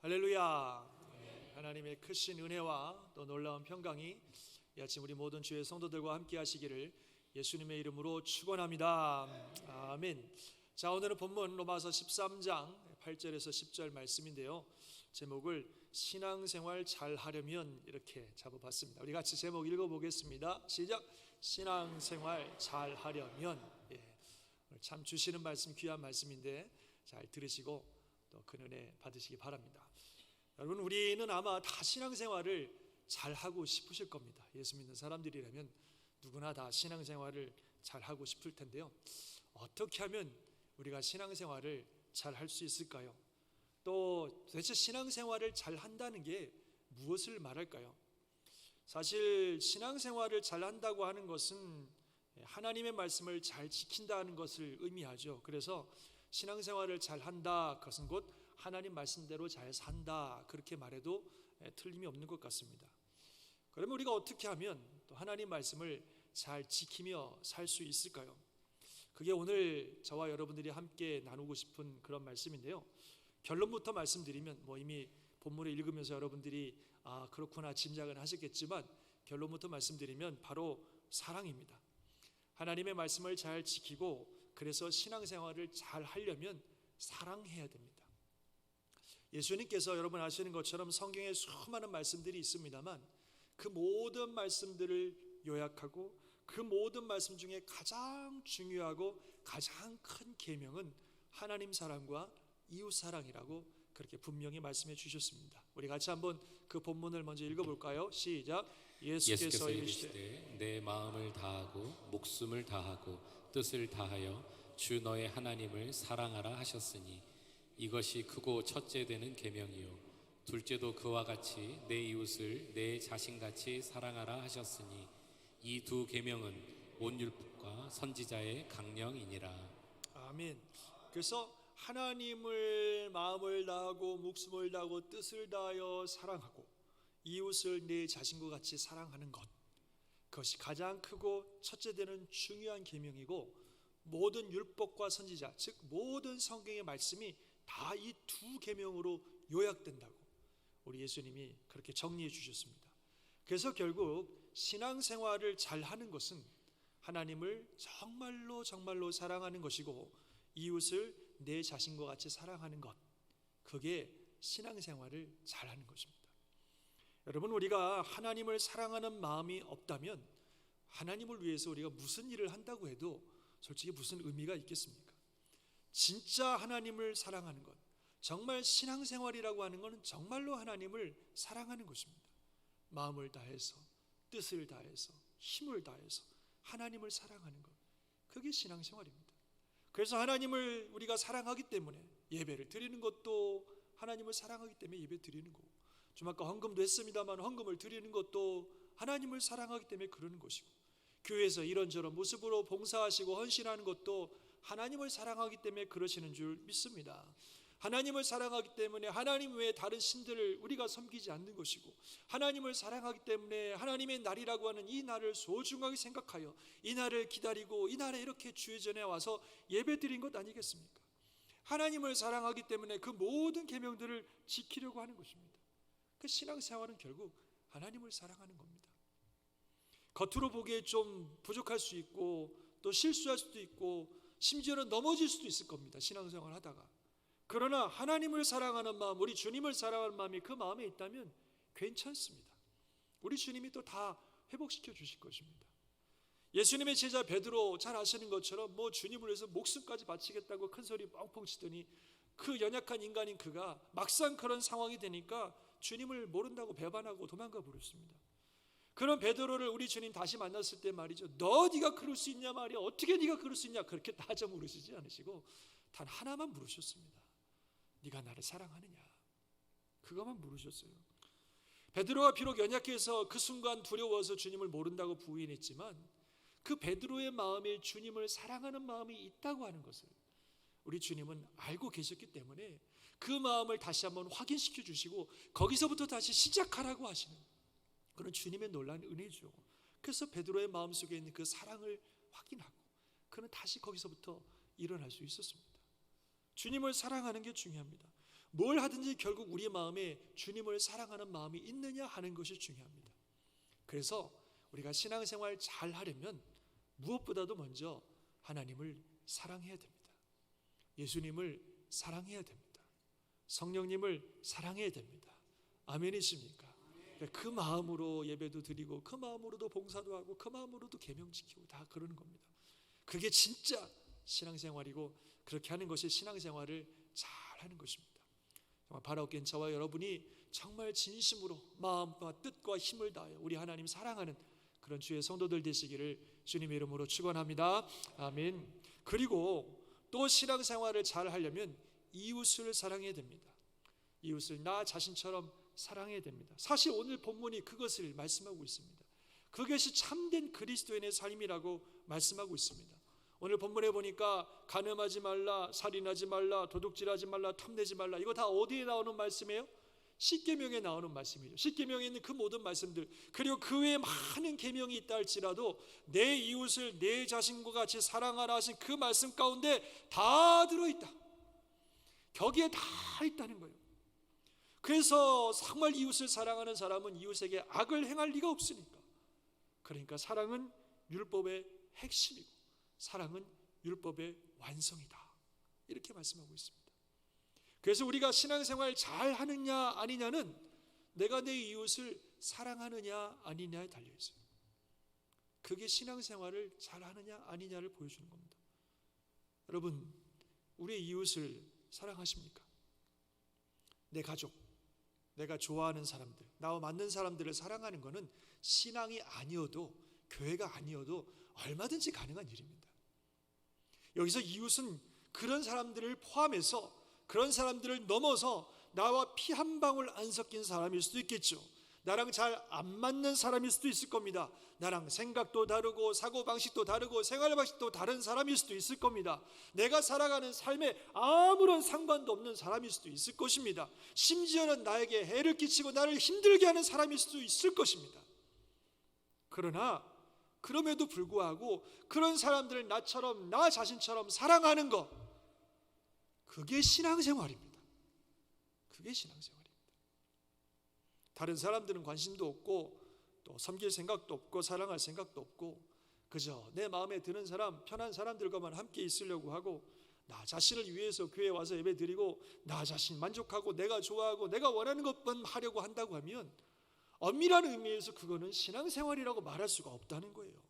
할렐루야. 하나님의 크신 은혜와 또 놀라운 평강이 이 아침 우리 모든 주의 성도들과 함께 하시기를 예수님의 이름으로 축원합니다. 아멘. 자, 오늘은 본문 로마서 13장 8절에서 10절 말씀인데요, 제목을 신앙생활 잘하려면 이렇게 잡아봤습니다. 우리 같이 제목 읽어보겠습니다. 시작. 신앙생활 잘하려면. 참 주시는 말씀, 귀한 말씀인데 잘 들으시고 또 큰 은혜 받으시기 바랍니다. 여러분, 우리는 아마 다 신앙생활을 잘하고 싶으실 겁니다. 예수 믿는 사람들이라면 누구나 다 신앙생활을 잘하고 싶을 텐데요, 어떻게 하면 우리가 신앙생활을 잘할 수 있을까요? 또 도대체 신앙생활을 잘한다는 게 무엇을 말할까요? 사실 신앙생활을 잘한다고 하는 것은 하나님의 말씀을 잘 지킨다는 것을 의미하죠. 그래서 신앙생활을 잘한다, 그것은 곧 하나님 말씀대로 잘 산다, 그렇게 말해도 틀림이 없는 것 같습니다. 그러면 우리가 어떻게 하면 또 하나님 말씀을 잘 지키며 살 수 있을까요? 그게 오늘 저와 여러분들이 함께 나누고 싶은 그런 말씀인데요, 결론부터 말씀드리면 이미 본문을 읽으면서 여러분들이 그렇구나 짐작은 하셨겠지만, 결론부터 말씀드리면 바로 사랑입니다. 하나님의 말씀을 잘 지키고 그래서 신앙생활을 잘 하려면 사랑해야 됩니다. 예수님께서 여러분 아시는 것처럼 성경에 수많은 말씀들이 있습니다만, 그 모든 말씀들을 요약하고 그 모든 말씀 중에 가장 중요하고 가장 큰 계명은 하나님 사랑과 이웃 사랑이라고 그렇게 분명히 말씀해 주셨습니다. 우리 같이 한번 그 본문을 먼저 읽어볼까요? 시작. 예수께서 이르시되 내 마음을 다하고 목숨을 다하고 뜻을 다하여 주 너의 하나님을 사랑하라 하셨으니 이것이 크고 첫째 되는 계명이요 둘째도 그와 같이 내 이웃을 내 자신같이 사랑하라 하셨으니 이 두 계명은 온 율법과 선지자의 강령이니라. 아멘. 그래서 하나님을 마음을 다하고 목숨을 다하고 뜻을 다하여 사랑하고 이웃을 내 자신과 같이 사랑하는 것, 그것이 가장 크고 첫째 되는 중요한 계명이고, 모든 율법과 선지자, 즉 모든 성경의 말씀이 다 이 두 계명으로 요약된다고 우리 예수님이 그렇게 정리해 주셨습니다. 그래서 결국 신앙생활을 잘하는 것은 하나님을 정말로 사랑하는 것이고 이웃을 내 자신과 같이 사랑하는 것, 그게 신앙생활을 잘하는 것입니다. 여러분, 우리가 하나님을 사랑하는 마음이 없다면 하나님을 위해서 우리가 무슨 일을 한다고 해도 솔직히 무슨 의미가 있겠습니까? 진짜 하나님을 사랑하는 것, 정말 신앙생활이라고 하는 것은 정말로 하나님을 사랑하는 것입니다. 마음을 다해서, 뜻을 다해서, 힘을 다해서 하나님을 사랑하는 것, 그게 신앙생활입니다. 그래서 하나님을 우리가 사랑하기 때문에 예배를 드리는 것도 하나님을 사랑하기 때문에 예배 드리는 거고, 좀 아까 헌금도 했습니다만 헌금을 드리는 것도 하나님을 사랑하기 때문에 그러는 것이고, 교회에서 이런저런 모습으로 봉사하시고 헌신하는 것도 하나님을 사랑하기 때문에 그러시는 줄 믿습니다. 하나님을 사랑하기 때문에 하나님 외에 다른 신들을 우리가 섬기지 않는 것이고, 하나님을 사랑하기 때문에 하나님의 날이라고 하는 이 날을 소중하게 생각하여 이 날을 기다리고 이 날에 이렇게 주의 전에 와서 예배 드린 것 아니겠습니까? 하나님을 사랑하기 때문에 그 모든 계명들을 지키려고 하는 것입니다. 그 신앙생활은 결국 하나님을 사랑하는 겁니다. 겉으로 보기에 좀 부족할 수 있고 또 실수할 수도 있고 심지어는 넘어질 수도 있을 겁니다, 신앙생활 하다가. 그러나 하나님을 사랑하는 마음, 우리 주님을 사랑하는 마음이 그 마음에 있다면 괜찮습니다. 우리 주님이 또 다 회복시켜 주실 것입니다. 예수님의 제자 베드로 잘 아시는 것처럼 주님을 위해서 목숨까지 바치겠다고 큰 소리 뻥뻥 치더니 그 연약한 인간인 그가 막상 그런 상황이 되니까 주님을 모른다고 배반하고 도망가 버렸습니다. 그런 베드로를 우리 주님 다시 만났을 때 말이죠, 네가 그럴 수 있냐 말이야, 어떻게 네가 그럴 수 있냐, 그렇게 따져 물으시지 않으시고 단 하나만 물으셨습니다. 네가 나를 사랑하느냐, 그것만 물으셨어요. 베드로가 비록 연약해서 그 순간 두려워서 주님을 모른다고 부인했지만 그 베드로의 마음에 주님을 사랑하는 마음이 있다고 하는 것을 우리 주님은 알고 계셨기 때문에 그 마음을 다시 한번 확인시켜 주시고 거기서부터 다시 시작하라고 하시는 그런 주님의 놀라운 은혜죠. 그래서 베드로의 마음속에 있는 그 사랑을 확인하고 그는 다시 거기서부터 일어날 수 있었습니다. 주님을 사랑하는 게 중요합니다. 뭘 하든지 결국 우리 마음에 주님을 사랑하는 마음이 있느냐 하는 것이 중요합니다. 그래서 우리가 신앙생활 잘 하려면 무엇보다도 먼저 하나님을 사랑해야 됩니다. 예수님을 사랑해야 됩니다. 성령님을 사랑해야 됩니다. 아멘이십니까? 그 마음으로 예배도 드리고 그 마음으로도 봉사도 하고 그 마음으로도 계명 지키고 다 그러는 겁니다. 그게 진짜 신앙생활이고 그렇게 하는 것이 신앙생활을 잘 하는 것입니다. 정말 바라옵기는 저와 여러분이 정말 진심으로 마음과 뜻과 힘을 다하여 우리 하나님 사랑하는 그런 주의 성도들 되시기를 주님의 이름으로 축원합니다. 아멘. 그리고 또 신앙생활을 잘 하려면 이웃을 사랑해야 됩니다. 이웃을 나 자신처럼 사랑해야 됩니다. 사실 오늘 본문이 그것을 말씀하고 있습니다. 그것이 참된 그리스도인의 삶이라고 말씀하고 있습니다. 오늘 본문에 보니까 간음하지 말라, 살인하지 말라, 도둑질하지 말라, 탐내지 말라, 이거 다 어디에 나오는 말씀이에요? 십계명에 나오는 말씀이죠. 십계명에 있는 그 모든 말씀들, 그리고 그 외에 많은 계명이 있다 할지라도 내 이웃을 내 자신과 같이 사랑하라 하신 그 말씀 가운데 다 들어있다. 거기에 다 있다는 거예요. 그래서 정말 이웃을 사랑하는 사람은 이웃에게 악을 행할 리가 없으니까. 그러니까 사랑은 율법의 핵심이고 사랑은 율법의 완성이다, 이렇게 말씀하고 있습니다. 그래서 우리가 신앙생활 잘 하느냐 아니냐는 내가 내 이웃을 사랑하느냐 아니냐에 달려있어요. 그게 신앙생활을 잘 하느냐 아니냐를 보여주는 겁니다. 여러분, 우리의 이웃을 사랑하십니까? 내 가족, 내가 좋아하는 사람들, 나와 맞는 사람들을 사랑하는 것은 신앙이 아니어도, 교회가 아니어도 얼마든지 가능한 일입니다. 여기서 이웃은 그런 사람들을 포함해서, 그런 사람들을 넘어서 나와 피 한 방울 안 섞인 사람일 수도 있겠죠. 나랑 잘 안 맞는 사람일 수도 있을 겁니다. 나랑 생각도 다르고 사고방식도 다르고 생활방식도 다른 사람일 수도 있을 겁니다. 내가 살아가는 삶에 아무런 상관도 없는 사람일 수도 있을 것입니다. 심지어는 나에게 해를 끼치고 나를 힘들게 하는 사람일 수도 있을 것입니다. 그러나 그럼에도 불구하고 그런 사람들을 나처럼, 나 자신처럼 사랑하는 것, 그게 신앙생활입니다. 그게 신앙생활입니다. 다른 사람들은 관심도 없고 또 섬길 생각도 없고 사랑할 생각도 없고 그저 내 마음에 드는 사람, 편한 사람들과만 함께 있으려고 하고 나 자신을 위해서 교회에 와서 예배 드리고 나 자신 만족하고 내가 좋아하고 내가 원하는 것만 하려고 한다고 하면 엄밀한 의미에서 그거는 신앙생활이라고 말할 수가 없다는 거예요.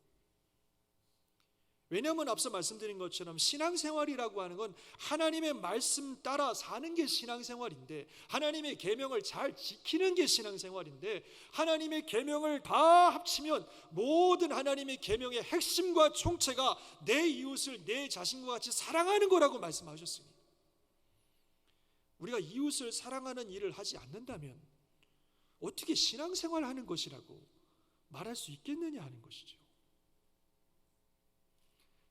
왜냐하면 앞서 말씀드린 것처럼 신앙생활이라고 하는 건 하나님의 말씀 따라 사는 게 신앙생활인데, 하나님의 계명을 잘 지키는 게 신앙생활인데, 하나님의 계명을 다 합치면 모든 하나님의 계명의 핵심과 총체가 내 이웃을 내 자신과 같이 사랑하는 거라고 말씀하셨습니다. 우리가 이웃을 사랑하는 일을 하지 않는다면 어떻게 신앙생활하는 것이라고 말할 수 있겠느냐 하는 것이죠.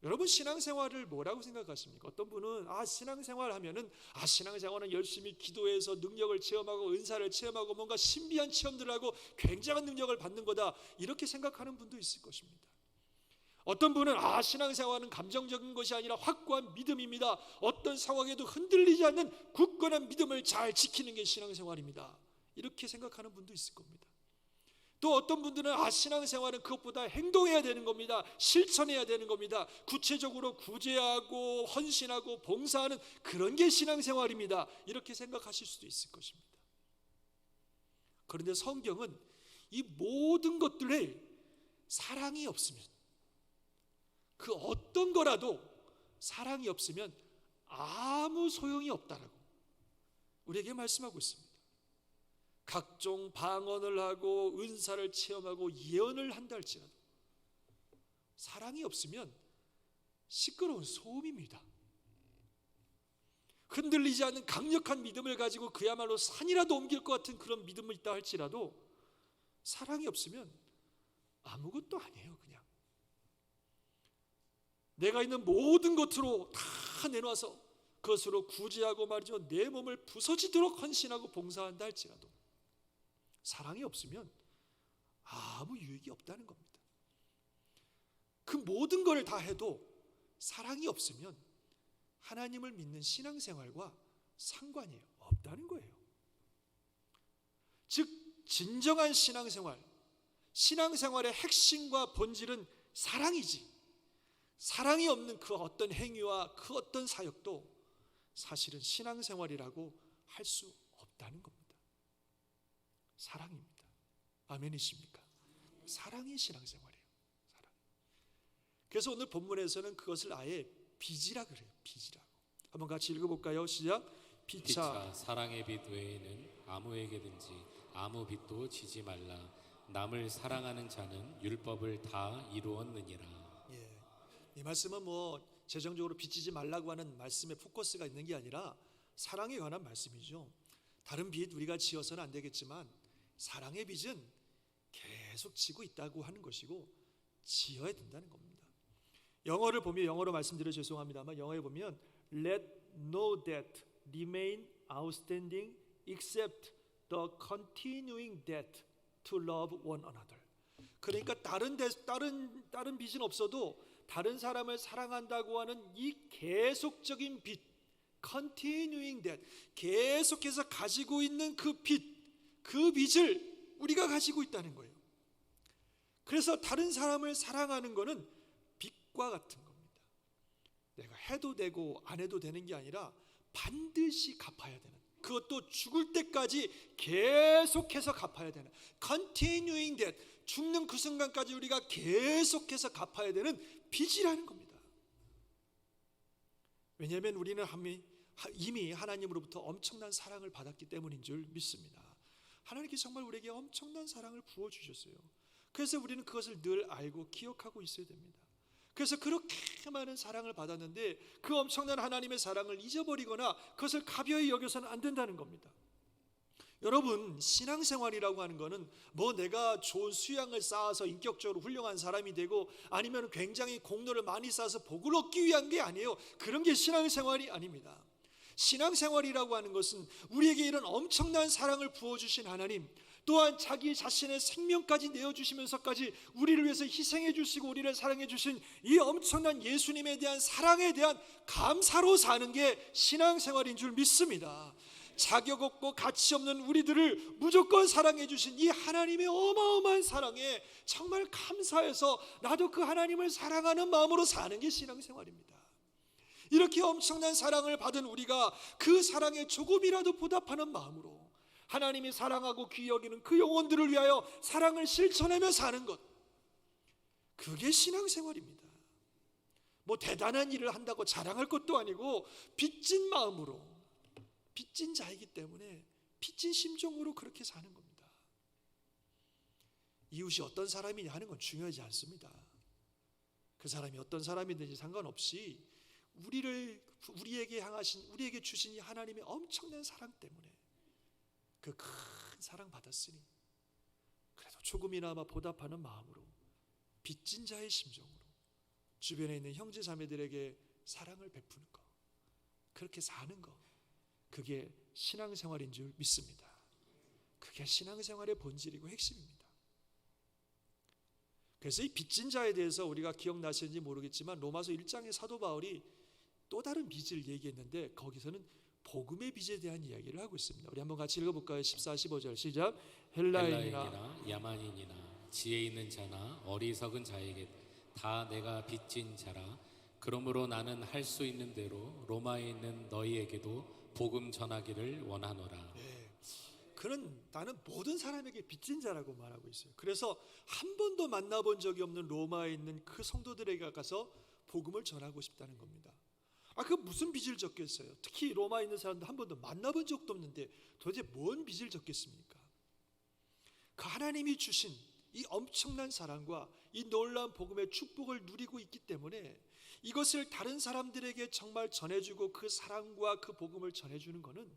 여러분, 신앙생활을 뭐라고 생각하십니까? 어떤 분은 신앙생활 하면은 신앙생활은 열심히 기도해서 능력을 체험하고 은사를 체험하고 뭔가 신비한 체험들을 하고 굉장한 능력을 받는 거다, 이렇게 생각하는 분도 있을 것입니다. 어떤 분은 신앙생활은 감정적인 것이 아니라 확고한 믿음입니다. 어떤 상황에도 흔들리지 않는 굳건한 믿음을 잘 지키는 게 신앙생활입니다, 이렇게 생각하는 분도 있을 겁니다. 또 어떤 분들은 신앙생활은 그것보다 행동해야 되는 겁니다. 실천해야 되는 겁니다. 구체적으로 구제하고 헌신하고 봉사하는 그런 게 신앙생활입니다, 이렇게 생각하실 수도 있을 것입니다. 그런데 성경은 이 모든 것들에 사랑이 없으면, 그 어떤 거라도 사랑이 없으면 아무 소용이 없다라고 우리에게 말씀하고 있습니다. 각종 방언을 하고 은사를 체험하고 예언을 한다 할지라도 사랑이 없으면 시끄러운 소음입니다. 흔들리지 않는 강력한 믿음을 가지고 그야말로 산이라도 옮길 것 같은 그런 믿음이 있다 할지라도 사랑이 없으면 아무것도 아니에요. 그냥 내가 있는 모든 것으로 다 내놔서 그것으로 구제하고 말이죠, 내 몸을 부서지도록 헌신하고 봉사한다 할지라도 사랑이 없으면 아무 유익이 없다는 겁니다. 그 모든 걸 다 해도 사랑이 없으면 하나님을 믿는 신앙생활과 상관이 없다는 거예요. 즉 진정한 신앙생활의 핵심과 본질은 사랑이지, 사랑이 없는 그 어떤 행위와 그 어떤 사역도 사실은 신앙생활이라고 할 수 없다는 겁니다. 사랑입니다. 아멘이십니까? 사랑이 신앙생활이에요. 사랑. 그래서 오늘 본문에서는 그것을 아예 빚이라 그래요. 빚이라고. 한번 같이 읽어볼까요? 시작. 피차 사랑의 빚 외에는 아무에게든지 아무 빚도 지지 말라. 남을 사랑하는 자는 율법을 다 이루었느니라. 예, 이 말씀은 재정적으로 빚지지 말라고 하는 말씀에 포커스가 있는 게 아니라 사랑에 관한 말씀이죠. 다른 빚 우리가 지어서는 안 되겠지만 사랑의 빚은 계속 지고 있다고 하는 것이고 지어야 된다는 겁니다. 영어를 보면, 영어로 말씀드려 죄송합니다만 영어에 보면 Let no debt remain outstanding except the continuing debt to love one another. 그러니까 다른 빚은 없어도 다른 사람을 사랑한다고 하는 이 계속적인 빚, continuing debt, 계속해서 가지고 있는 그 빚을 우리가 가지고 있다는 거예요. 그래서 다른 사람을 사랑하는 것은 빚과 같은 겁니다. 내가 해도 되고 안 해도 되는 게 아니라 반드시 갚아야 되는, 그것도 죽을 때까지 계속해서 갚아야 되는, continuing debt, 죽는 그 순간까지 우리가 계속해서 갚아야 되는 빚이라는 겁니다. 왜냐하면 우리는 이미 하나님으로부터 엄청난 사랑을 받았기 때문인 줄 믿습니다. 하나님께서 정말 우리에게 엄청난 사랑을 부어주셨어요. 그래서 우리는 그것을 늘 알고 기억하고 있어야 됩니다. 그래서 그렇게 많은 사랑을 받았는데 그 엄청난 하나님의 사랑을 잊어버리거나 그것을 가벼이 여겨서는 안 된다는 겁니다. 여러분, 신앙생활이라고 하는 것은 내가 좋은 수양을 쌓아서 인격적으로 훌륭한 사람이 되고 아니면 굉장히 공로를 많이 쌓아서 복을 얻기 위한 게 아니에요. 그런 게 신앙생활이 아닙니다. 신앙생활이라고 하는 것은 우리에게 이런 엄청난 사랑을 부어주신 하나님, 또한 자기 자신의 생명까지 내어주시면서까지 우리를 위해서 희생해 주시고 우리를 사랑해 주신 이 엄청난 예수님에 대한 사랑에 대한 감사로 사는 게 신앙생활인 줄 믿습니다. 자격 없고 가치 없는 우리들을 무조건 사랑해 주신 이 하나님의 어마어마한 사랑에 정말 감사해서 나도 그 하나님을 사랑하는 마음으로 사는 게 신앙생활입니다. 이렇게 엄청난 사랑을 받은 우리가 그 사랑에 조금이라도 보답하는 마음으로 하나님이 사랑하고 귀히 여기는 그 영혼들을 위하여 사랑을 실천하며 사는 것, 그게 신앙생활입니다. 대단한 일을 한다고 자랑할 것도 아니고 빚진 마음으로, 빚진 자이기 때문에 빚진 심정으로 그렇게 사는 겁니다. 이웃이 어떤 사람이냐 하는 건 중요하지 않습니다. 그 사람이 어떤 사람이든지 상관없이 우리에게 주신 이 하나님의 엄청난 사랑 때문에 그 큰 사랑 받았으니 그래도 조금이나마 보답하는 마음으로 빚진 자의 심정으로 주변에 있는 형제 자매들에게 사랑을 베푸는 것, 그렇게 사는 것, 그게 신앙생활인 줄 믿습니다. 그게 신앙생활의 본질이고 핵심입니다. 그래서 이 빚진 자에 대해서 우리가 기억나시는지 모르겠지만 로마서 1장의 사도 바울이 또 다른 빚을 얘기했는데 거기서는 복음의 빚에 대한 이야기를 하고 있습니다. 우리 한번 같이 읽어볼까요? 14, 15절 시작. 헬라인이나 야만인이나 지혜 있는 자나 어리석은 자에게 다 내가 빚진 자라. 그러므로 나는 할 수 있는 대로 로마에 있는 너희에게도 복음 전하기를 원하노라. 그는 나는 모든 사람에게 빚진 자라고 말하고 있어요. 그래서 한 번도 만나본 적이 없는 로마에 있는 그 성도들에게 가서 복음을 전하고 싶다는 겁니다. 그 무슨 빚을 졌겠어요? 특히 로마에 있는 사람들 한 번도 만나본 적도 없는데 도대체 뭔 빚을 졌겠습니까? 그 하나님이 주신 이 엄청난 사랑과 이 놀라운 복음의 축복을 누리고 있기 때문에 이것을 다른 사람들에게 정말 전해주고 그 사랑과 그 복음을 전해주는 것은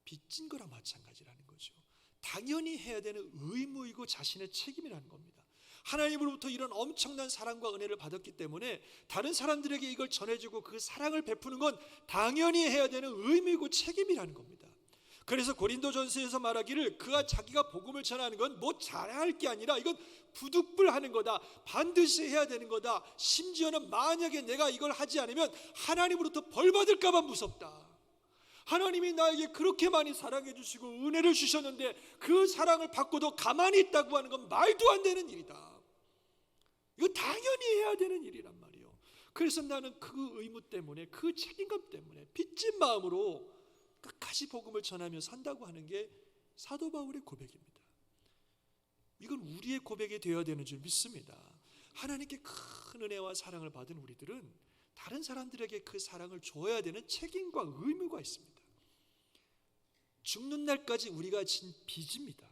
빚진 거랑 마찬가지라는 거죠. 당연히 해야 되는 의무이고 자신의 책임이라는 겁니다. 하나님으로부터 이런 엄청난 사랑과 은혜를 받았기 때문에 다른 사람들에게 이걸 전해주고 그 사랑을 베푸는 건 당연히 해야 되는 의무이고 책임이라는 겁니다. 그래서 고린도전서에서 말하기를 자기가 복음을 전하는 건 자랑할 게 아니라 이건 부득불하는 거다, 반드시 해야 되는 거다, 심지어는 만약에 내가 이걸 하지 않으면 하나님으로부터 벌 받을까 봐 무섭다, 하나님이 나에게 그렇게 많이 사랑해 주시고 은혜를 주셨는데 그 사랑을 받고도 가만히 있다고 하는 건 말도 안 되는 일이다. 이거 당연히 해야 되는 일이란 말이에요. 그래서 나는 그 의무 때문에, 그 책임감 때문에 빚진 마음으로 끝까지 복음을 전하며 산다고 하는 게 사도 바울의 고백입니다. 이건 우리의 고백이 되어야 되는 줄 믿습니다. 하나님께 큰 은혜와 사랑을 받은 우리들은 다른 사람들에게 그 사랑을 줘야 되는 책임과 의무가 있습니다. 죽는 날까지 우리가 진 빚입니다.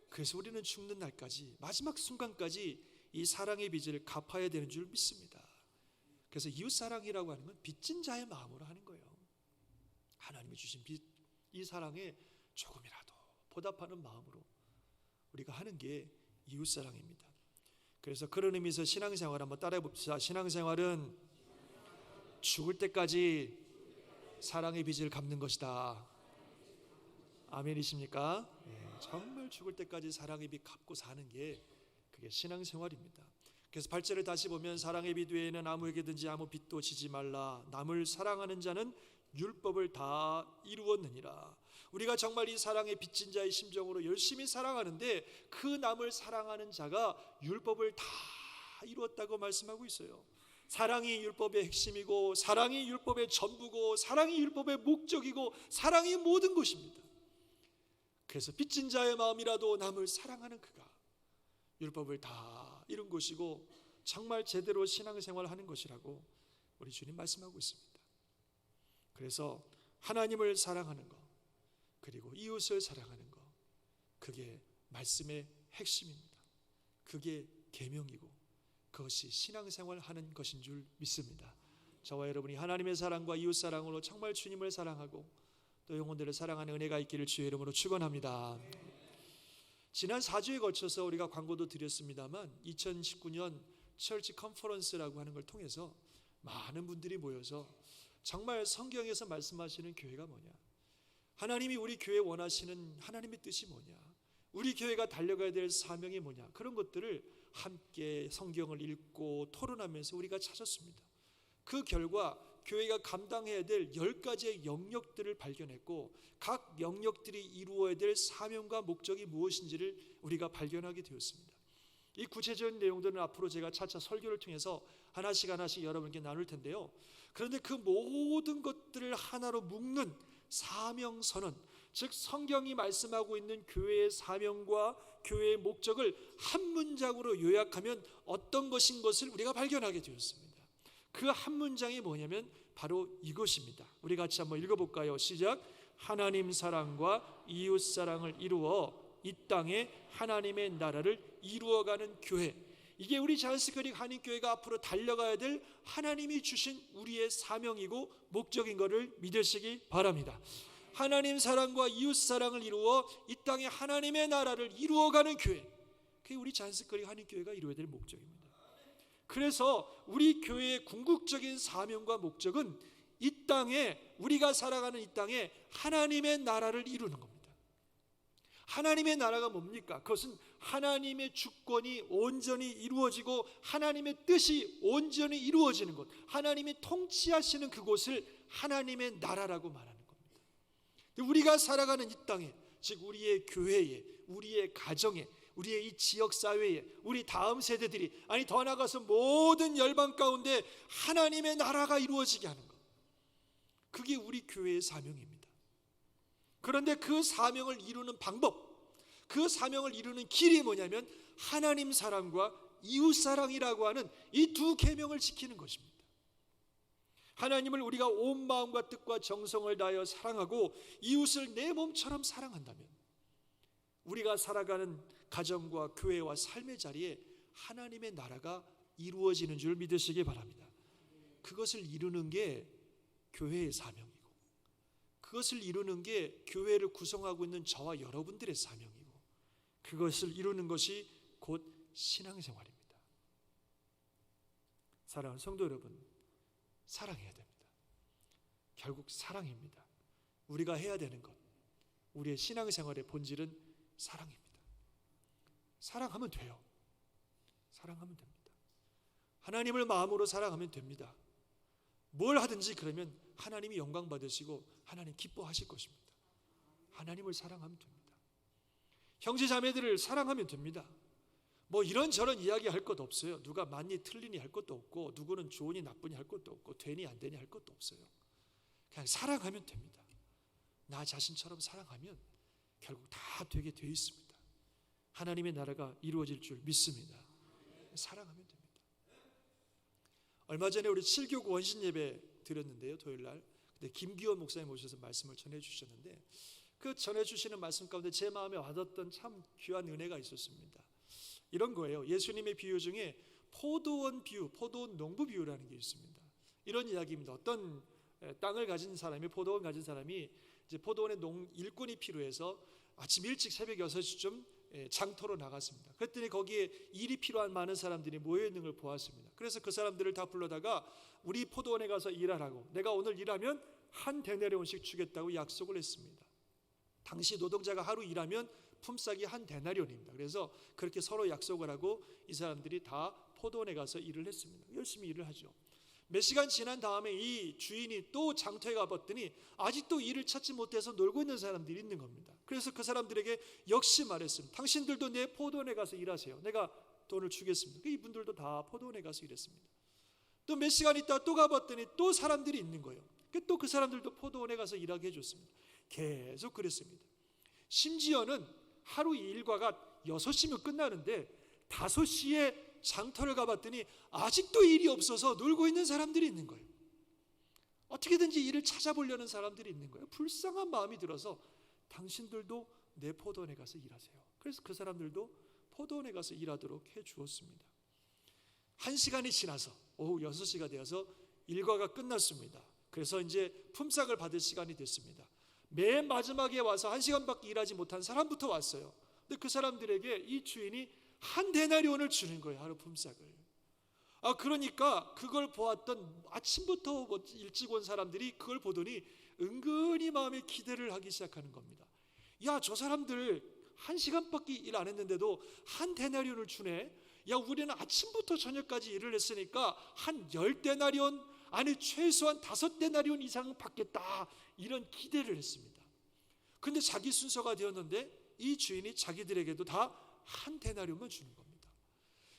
그래서 우리는 죽는 날까지, 마지막 순간까지 이 사랑의 빚을 갚아야 되는 줄 믿습니다. 그래서 이웃사랑이라고 하는 건 빚진 자의 마음으로 하는 거예요. 하나님이 주신 빚, 이 사랑에 조금이라도 보답하는 마음으로 우리가 하는 게 이웃사랑입니다. 그래서 그런 의미에서 신앙생활 한번 따라해 봅시다. 신앙생활은 죽을 때까지 사랑의 빚을 갚는 것이다. 아멘이십니까? 정말 죽을 때까지 사랑의 빚 갚고 사는 게 그게 신앙생활입니다. 그래서 8절을 다시 보면 사랑의 빚 외에는 아무에게든지 아무 빚도 지지 말라. 남을 사랑하는 자는 율법을 다 이루었느니라. 우리가 정말 이 사랑의 빚진 자의 심정으로 열심히 사랑하는데 그 남을 사랑하는 자가 율법을 다 이루었다고 말씀하고 있어요. 사랑이 율법의 핵심이고 사랑이 율법의 전부고 사랑이 율법의 목적이고 사랑이 모든 것입니다. 그래서 빚진 자의 마음이라도 남을 사랑하는 그가 율법을 다 이룬 것이고 정말 제대로 신앙생활하는 것이라고 우리 주님 말씀하고 있습니다. 그래서 하나님을 사랑하는 것, 그리고 이웃을 사랑하는 것, 그게 말씀의 핵심입니다. 그게 계명이고 그것이 신앙생활하는 것인 줄 믿습니다. 저와 여러분이 하나님의 사랑과 이웃 사랑으로 정말 주님을 사랑하고 또 영혼들을 사랑하는 은혜가 있기를 주의 이름으로 축원합니다. 지난 4주에 거쳐서 우리가 광고도 드렸습니다만 2019년 철치 컨퍼런스라고 하는 걸 통해서 많은 분들이 모여서 정말 성경에서 말씀하시는 교회가 뭐냐, 하나님이 우리 교회 원하시는 하나님의 뜻이 뭐냐, 우리 교회가 달려가야 될 사명이 뭐냐, 그런 것들을 함께 성경을 읽고 토론하면서 우리가 찾았습니다. 그 결과 교회가 감당해야 될 10가지의 영역들을 발견했고 각 영역들이 이루어야 될 사명과 목적이 무엇인지를 우리가 발견하게 되었습니다. 이 구체적인 내용들은 앞으로 제가 차차 설교를 통해서 하나씩 여러분께 나눌 텐데요. 그런데 그 모든 것들을 하나로 묶는 사명선언, 즉 성경이 말씀하고 있는 교회의 사명과 교회의 목적을 한 문장으로 요약하면 어떤 것인 것을 우리가 발견하게 되었습니다. 그 한 문장이 뭐냐면 바로 이것입니다. 우리 같이 한번 읽어볼까요? 시작. 하나님 사랑과 이웃 사랑을 이루어 이 땅에 하나님의 나라를 이루어가는 교회. 이게 우리 자연스크릭 한인교회가 앞으로 달려가야 될 하나님이 주신 우리의 사명이고 목적인 것을 믿으시기 바랍니다. 하나님 사랑과 이웃 사랑을 이루어 이 땅에 하나님의 나라를 이루어가는 교회, 그게 우리 자연스크릭 한인교회가 이루어야 될 목적입니다. 그래서 우리 교회의 궁극적인 사명과 목적은 이 땅에, 우리가 살아가는 이 땅에 하나님의 나라를 이루는 겁니다. 하나님의 나라가 뭡니까? 그것은 하나님의 주권이 온전히 이루어지고 하나님의 뜻이 온전히 이루어지는 것, 하나님이 통치하시는 그곳을 하나님의 나라라고 말하는 겁니다. 우리가 살아가는 이 땅에, 즉 우리의 교회에, 우리의 가정에, 우리의 이 지역사회에, 우리 다음 세대들이, 아니 더 나아가서 모든 열방 가운데 하나님의 나라가 이루어지게 하는 것, 그게 우리 교회의 사명입니다. 그런데 그 사명을 이루는 방법, 그 사명을 이루는 길이 뭐냐면 하나님 사랑과 이웃 사랑이라고 하는 이 두 계명을 지키는 것입니다. 하나님을 우리가 온 마음과 뜻과 정성을 다하여 사랑하고 이웃을 내 몸처럼 사랑한다면 우리가 살아가는 가정과 교회와 삶의 자리에 하나님의 나라가 이루어지는 줄 믿으시기 바랍니다. 그것을 이루는 게 교회의 사명이고, 그것을 이루는 게 교회를 구성하고 있는 저와 여러분들의 사명이고, 그것을 이루는 것이 곧 신앙생활입니다. 사랑하는 성도 여러분, 사랑해야 됩니다. 결국 사랑입니다. 우리가 해야 되는 것, 우리의 신앙생활의 본질은 사랑입니다. 사랑하면 돼요. 사랑하면 됩니다. 하나님을 마음으로 사랑하면 됩니다. 뭘 하든지 그러면 하나님이 영광 받으시고 하나님 기뻐하실 것입니다. 하나님을 사랑하면 됩니다. 형제 자매들을 사랑하면 됩니다. 뭐 이런저런 이야기할 것 없어요. 누가 맞니 틀리니 할 것도 없고, 누구는 좋으니 나쁘니 할 것도 없고, 되니 안 되니 할 것도 없어요. 그냥 사랑하면 됩니다. 나 자신처럼 사랑하면 결국 다 되게 돼 있습니다. 하나님의 나라가 이루어질 줄 믿습니다. 사랑하면 됩니다. 얼마 전에 우리 7교구 원신 예배 드렸는데요, 토요일날. 근데 김기원 목사님 오셔서 말씀을 전해 주셨는데, 그 전해 주시는 말씀 가운데 제 마음에 와닿았던 참 귀한 은혜가 있었습니다. 이런 거예요. 예수님의 비유 중에 포도원 비유, 포도원 농부 비유라는 게 있습니다. 이런 이야기입니다. 어떤 땅을 가진 사람이, 포도원 가진 사람이 이제 포도원에 일꾼이 필요해서 아침 일찍 새벽 6시쯤 장터로 나갔습니다. 그랬더니 거기에 일이 필요한 많은 사람들이 모여 있는 걸 보았습니다. 그래서 그 사람들을 다 불러다가 우리 포도원에 가서 일하라고, 내가 오늘 일하면 한 데나리온씩 주겠다고 약속을 했습니다. 당시 노동자가 하루 일하면 품삯이 한 데나리온입니다. 그래서 그렇게 서로 약속을 하고 이 사람들이 다 포도원에 가서 일을 했습니다. 열심히 일을 하죠. 몇 시간 지난 다음에 이 주인이 또 장터에 가봤더니 아직도 일을 찾지 못해서 놀고 있는 사람들이 있는 겁니다. 그래서 그 사람들에게 역시 말했습니다. 당신들도 내 포도원에 가서 일하세요. 내가 돈을 주겠습니다. 이분들도 다 포도원에 가서 일했습니다. 또 몇 시간 있다 또 가봤더니 또 사람들이 있는 거예요. 또 그 사람들도 포도원에 가서 일하게 해줬습니다. 계속 그랬습니다. 심지어는 하루 일과가 6시면 끝나는데 5시에 장터를 가봤더니 아직도 일이 없어서 놀고 있는 사람들이 있는 거예요. 어떻게든지 일을 찾아보려는 사람들이 있는 거예요. 불쌍한 마음이 들어서 당신들도 내 포도원에 가서 일하세요. 그래서 그 사람들도 포도원에 가서 일하도록 해주었습니다. 1시간이 지나서 오후 6시가 되어서 일과가 끝났습니다. 그래서 이제 품삯을 받을 시간이 됐습니다. 맨 마지막에 와서 1시간밖에 일하지 못한 사람부터 왔어요. 근데 그 사람들에게 이 주인이 한 데나리온을 주는 거예요. 하루 품삯을. 그러니까 그걸 보았던 아침부터 일찍 온 사람들이 그걸 보더니 은근히 마음에 기대를 하기 시작하는 겁니다. 야, 저 사람들 1시간밖에 일 안 했는데도 한 데나리온을 주네. 야, 우리는 아침부터 저녁까지 일을 했으니까 한 10데나리온, 아니 최소한 5데나리온 이상 받겠다, 이런 기대를 했습니다. 근데 자기 순서가 되었는데 이 주인이 자기들에게도 다 한 데나리온만 주는 겁니다.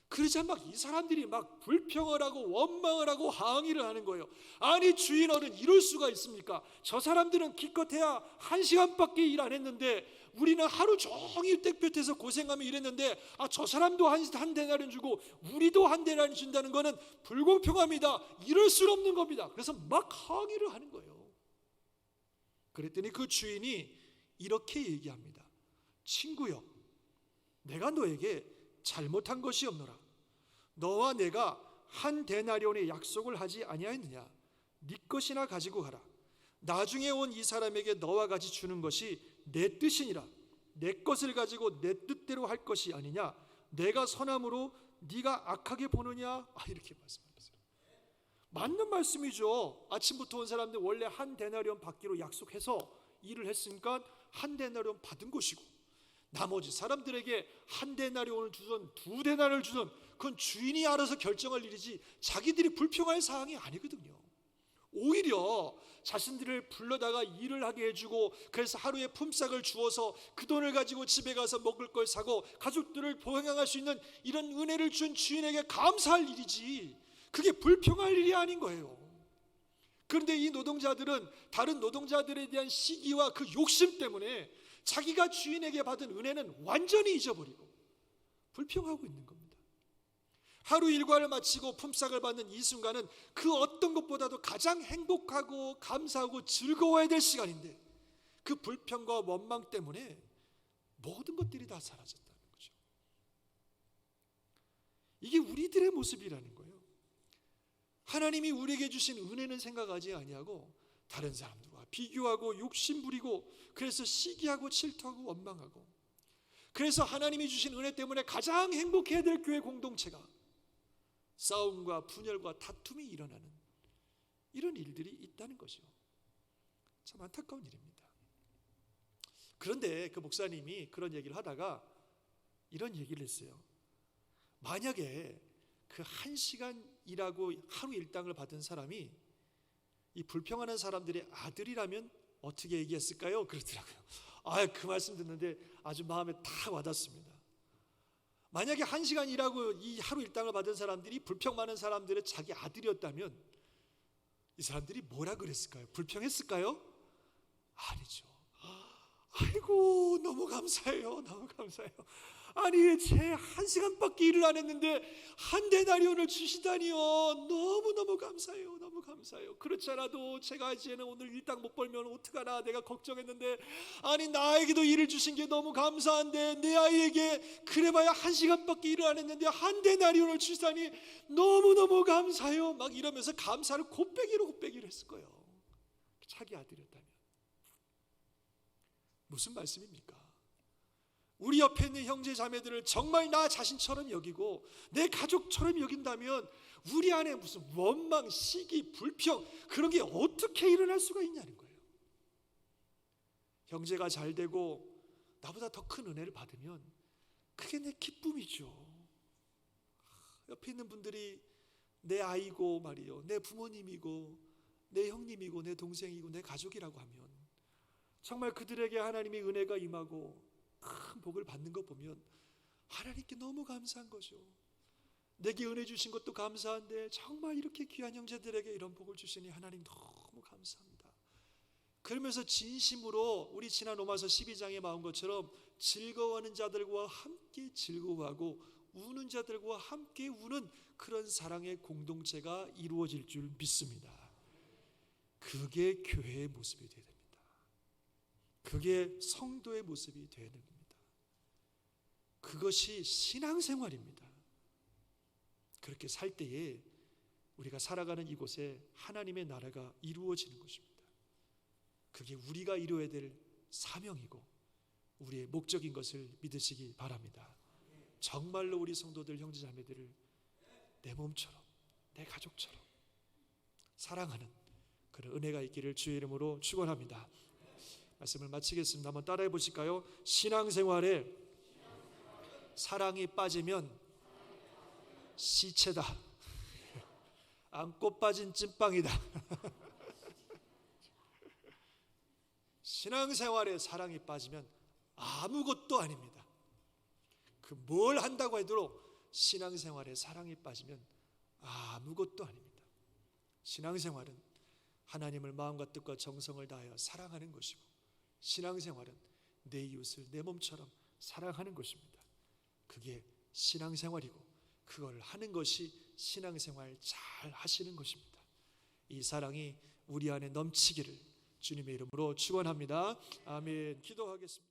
그러자 막 이 사람들이 막 불평을 하고 원망을 하고 항의를 하는 거예요. 아니 주인어른, 이럴 수가 있습니까? 저 사람들은 기껏해야 1시간밖에 일 안 했는데 우리는 하루 종일 땡볕에서 고생하며 일했는데 저 사람도 한 데나리온 주고 우리도 한 데나리온 준다는 것은 불공평합니다. 이럴 수 없는 겁니다. 그래서 막 항의를 하는 거예요. 그랬더니 그 주인이 이렇게 얘기합니다. 친구여, 내가 너에게 잘못한 것이 없노라. 너와 내가 한 데나리온의 약속을 하지 아니하였느냐? 네 것이나 가지고 가라. 나중에 온 이 사람에게 너와 같이 주는 것이 내 뜻이니라. 내 것을 가지고 내 뜻대로 할 것이 아니냐? 내가 선함으로 네가 악하게 보느냐? 이렇게 말씀하셨어요. 맞는 말씀이죠. 아침부터 온 사람들 원래 한 데나리온 받기로 약속해서 일을 했으니까 한 데나리온 받은 것이고, 나머지 사람들에게 한 데나리온을 주든 2데나리온을 주든 그건 주인이 알아서 결정할 일이지 자기들이 불평할 사항이 아니거든요. 오히려 자신들을 불러다가 일을 하게 해주고, 그래서 하루에 품삯을 주어서 그 돈을 가지고 집에 가서 먹을 걸 사고 가족들을 보양할 수 있는 이런 은혜를 준 주인에게 감사할 일이지, 그게 불평할 일이 아닌 거예요. 그런데 이 노동자들은 다른 노동자들에 대한 시기와 그 욕심 때문에 자기가 주인에게 받은 은혜는 완전히 잊어버리고 불평하고 있는 겁니다. 하루 일과를 마치고 품삯을 받는 이 순간은 그 어떤 것보다도 가장 행복하고 감사하고 즐거워야 될 시간인데 그 불평과 원망 때문에 모든 것들이 다 사라졌다는 거죠. 이게 우리들의 모습이라는 거예요. 하나님이 우리에게 주신 은혜는 생각하지 아니하고 다른 사람들과 비교하고 욕심 부리고, 그래서 시기하고 질투하고 원망하고, 그래서 하나님이 주신 은혜 때문에 가장 행복해야 될 교회 공동체가 싸움과 분열과 다툼이 일어나는 이런 일들이 있다는 것이요. 참 안타까운 일입니다. 그런데 그 목사님이 그런 얘기를 하다가 이런 얘기를 했어요. 만약에 그 1시간 일하고 하루 일당을 받은 사람이 이 불평하는 사람들의 아들이라면 어떻게 얘기했을까요? 그러더라고요. 그 말씀 듣는데 아주 마음에 탁 와닿습니다. 만약에 1시간 일하고 이 하루 일당을 받은 사람들이 불평 많은 사람들의 자기 아들이었다면 이 사람들이 뭐라 그랬을까요? 불평했을까요? 아니죠. 아이고 너무 감사해요. 너무 감사해요. 아니 제 1시간밖에 일을 안 했는데 한 데나리온을 주시다니요. 너무너무 감사해요. 너무 감사해요. 그렇지 않아도 제가 이제는 오늘 일당 못 벌면 어떡하나 내가 걱정했는데 아니 나에게도 일을 주신 게 너무 감사한데 내 아이에게 그래봐야 1시간밖에 일을 안 했는데 한 데나리온을 주시다니 너무너무 감사해요. 막 이러면서 감사를 곱빼기로 했을 거예요. 자기 아들이었다면. 무슨 말씀입니까? 우리 옆에 있는 형제 자매들을 정말 나 자신처럼 여기고 내 가족처럼 여긴다면 우리 안에 무슨 원망, 시기, 불평 그런 게 어떻게 일어날 수가 있냐는 거예요. 형제가 잘 되고 나보다 더 큰 은혜를 받으면 그게 내 기쁨이죠. 옆에 있는 분들이 내 아이고 말이요, 내 부모님이고 내 형님이고 내 동생이고 내 가족이라고 하면 정말 그들에게 하나님의 은혜가 임하고 큰 복을 받는 것 보면 하나님께 너무 감사한 거죠. 내게 은혜 주신 것도 감사한데 정말 이렇게 귀한 형제들에게 이런 복을 주시니 하나님 너무 감사합니다. 그러면서 진심으로 우리 지난 로마서 12장에 나온 것처럼 즐거워하는 자들과 함께 즐거워하고 우는 자들과 함께 우는 그런 사랑의 공동체가 이루어질 줄 믿습니다. 그게 교회의 모습이 되어야 됩니다. 그게 성도의 모습이 되어야 됩니다. 그것이 신앙생활입니다. 그렇게 살 때에 우리가 살아가는 이곳에 하나님의 나라가 이루어지는 것입니다. 그게 우리가 이루어야 될 사명이고 우리의 목적인 것을 믿으시기 바랍니다. 정말로 우리 성도들 형제자매들을 내 몸처럼 내 가족처럼 사랑하는 그런 은혜가 있기를 주의 이름으로 축원합니다. 말씀을 마치겠습니다. 한번 따라해 보실까요? 신앙생활에 사랑이 빠지면 시체다. 안고 빠진 찐빵이다. 신앙생활에 사랑이 빠지면 아무것도 아닙니다. 그 뭘 한다고 해도 신앙생활에 사랑이 빠지면 아무것도 아닙니다. 신앙생활은 하나님을 마음과 뜻과 정성을 다하여 사랑하는 것이고 신앙생활은 내 이웃을 내 몸처럼 사랑하는 것입니다. 그게 신앙생활이고 그걸 하는 것이 신앙생활 잘 하시는 것입니다. 이 사랑이 우리 안에 넘치기를 주님의 이름으로 축원합니다. 아멘. 기도하겠습니다.